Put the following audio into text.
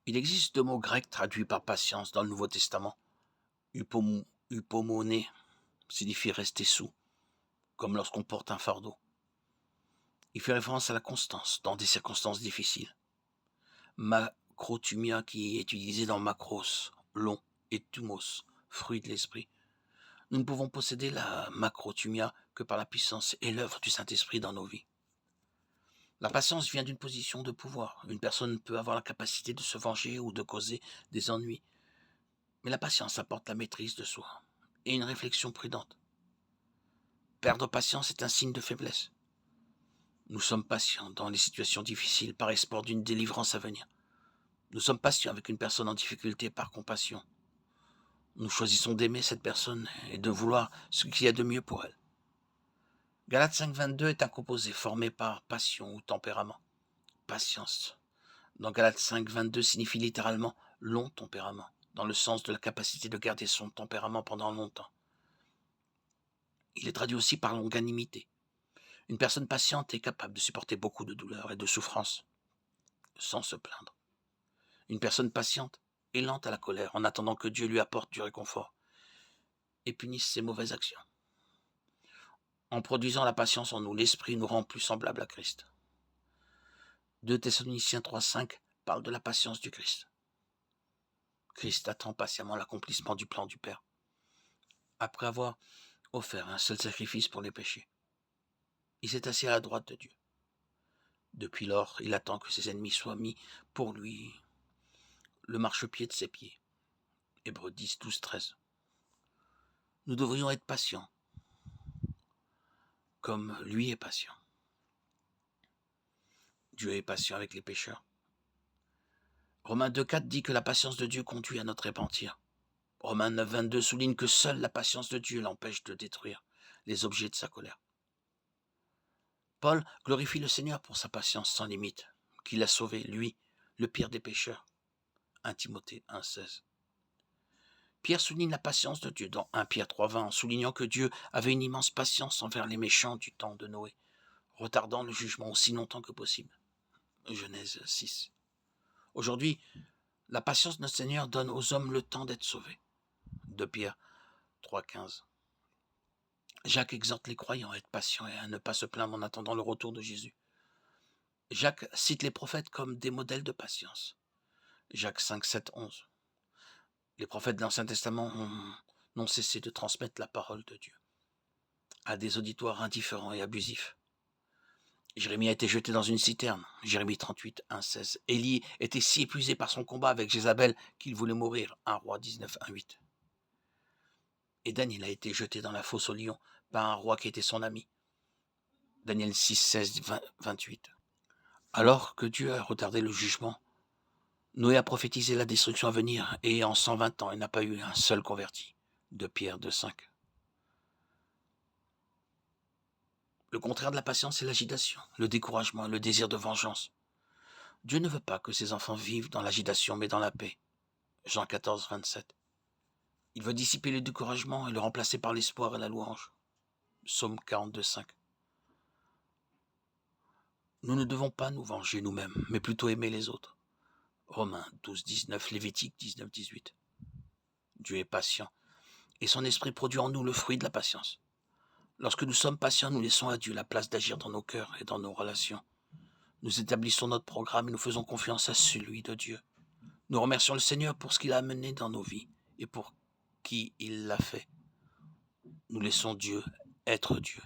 Il existe 2 mots grecs traduits par patience dans le Nouveau Testament. Upomone signifie rester sous, comme lorsqu'on porte un fardeau. Il fait référence à la constance dans des circonstances difficiles. Macrothumia qui est utilisé dans macros, long, et thumos, fruit de l'esprit. Nous ne pouvons posséder la macrothumia que par la puissance et l'œuvre du Saint-Esprit dans nos vies. La patience vient d'une position de pouvoir. Une personne peut avoir la capacité de se venger ou de causer des ennuis. Mais la patience apporte la maîtrise de soi et une réflexion prudente. Perdre patience est un signe de faiblesse. Nous sommes patients dans les situations difficiles par espoir d'une délivrance à venir. Nous sommes patients avec une personne en difficulté par compassion. Nous choisissons d'aimer cette personne et de vouloir ce qu'il y a de mieux pour elle. Galates 5.22 est un composé formé par passion ou tempérament. Patience, dans Galates 5.22, signifie littéralement long tempérament, dans le sens de la capacité de garder son tempérament pendant longtemps. Il est traduit aussi par longanimité. Une personne patiente est capable de supporter beaucoup de douleurs et de souffrances sans se plaindre. Une personne patiente est lente à la colère en attendant que Dieu lui apporte du réconfort et punisse ses mauvaises actions. En produisant la patience en nous, l'Esprit nous rend plus semblables à Christ. 2 Thessaloniciens 3.5 parle de la patience du Christ. Christ attend patiemment l'accomplissement du plan du Père. Après avoir offert un seul sacrifice pour les péchés, il s'est assis à la droite de Dieu. Depuis lors, il attend que ses ennemis soient mis pour lui le marchepied de ses pieds. Hébreux 10, 12, 13. Nous devrions être patients, comme lui est patient. Dieu est patient avec les pécheurs. Romains 2.4 dit que la patience de Dieu conduit à notre repentir. Romains 9.22 souligne que seule la patience de Dieu l'empêche de détruire les objets de sa colère. Paul glorifie le Seigneur pour sa patience sans limite, qu'il a sauvé, lui, le pire des pécheurs. 1 Timothée 1.16. Pierre souligne la patience de Dieu dans 1 Pierre 3.20 en soulignant que Dieu avait une immense patience envers les méchants du temps de Noé, retardant le jugement aussi longtemps que possible. Genèse 6. Aujourd'hui, la patience de notre Seigneur donne aux hommes le temps d'être sauvés. 2 Pierre 3.15. Jacques exhorte les croyants à être patients et à ne pas se plaindre en attendant le retour de Jésus. Jacques cite les prophètes comme des modèles de patience. Jacques 5, 7, 11. Les prophètes de l'Ancien Testament n'ont cessé de transmettre la parole de Dieu à des auditoires indifférents et abusifs. Jérémie a été jeté dans une citerne. Jérémie 38, 1, 16. Élie était si épuisé par son combat avec Jézabel qu'il voulait mourir. 1 Roi 19, 1, 8. Et Daniel a été jeté dans la fosse aux lions par un roi qui était son ami. Daniel 6, 16, 20, 28. Alors que Dieu a retardé le jugement, Noé a prophétisé la destruction à venir et en 120 ans, il n'a pas eu un seul converti. 2 Pierre 2, 5. Le contraire de la patience, c'est l'agitation, le découragement et le désir de vengeance. Dieu ne veut pas que ses enfants vivent dans l'agitation, mais dans la paix. Jean 14, 27. Il veut dissiper le découragement et le remplacer par l'espoir et la louange. Psaume 42, 5. Nous ne devons pas nous venger nous-mêmes, mais plutôt aimer les autres. Romains 12, 19, Lévitique 19, 18. Dieu est patient, et son esprit produit en nous le fruit de la patience. Lorsque nous sommes patients, nous laissons à Dieu la place d'agir dans nos cœurs et dans nos relations. Nous établissons notre programme et nous faisons confiance à celui de Dieu. Nous remercions le Seigneur pour ce qu'il a amené dans nos vies et pour qui il l'a fait. Nous laissons Dieu être Dieu.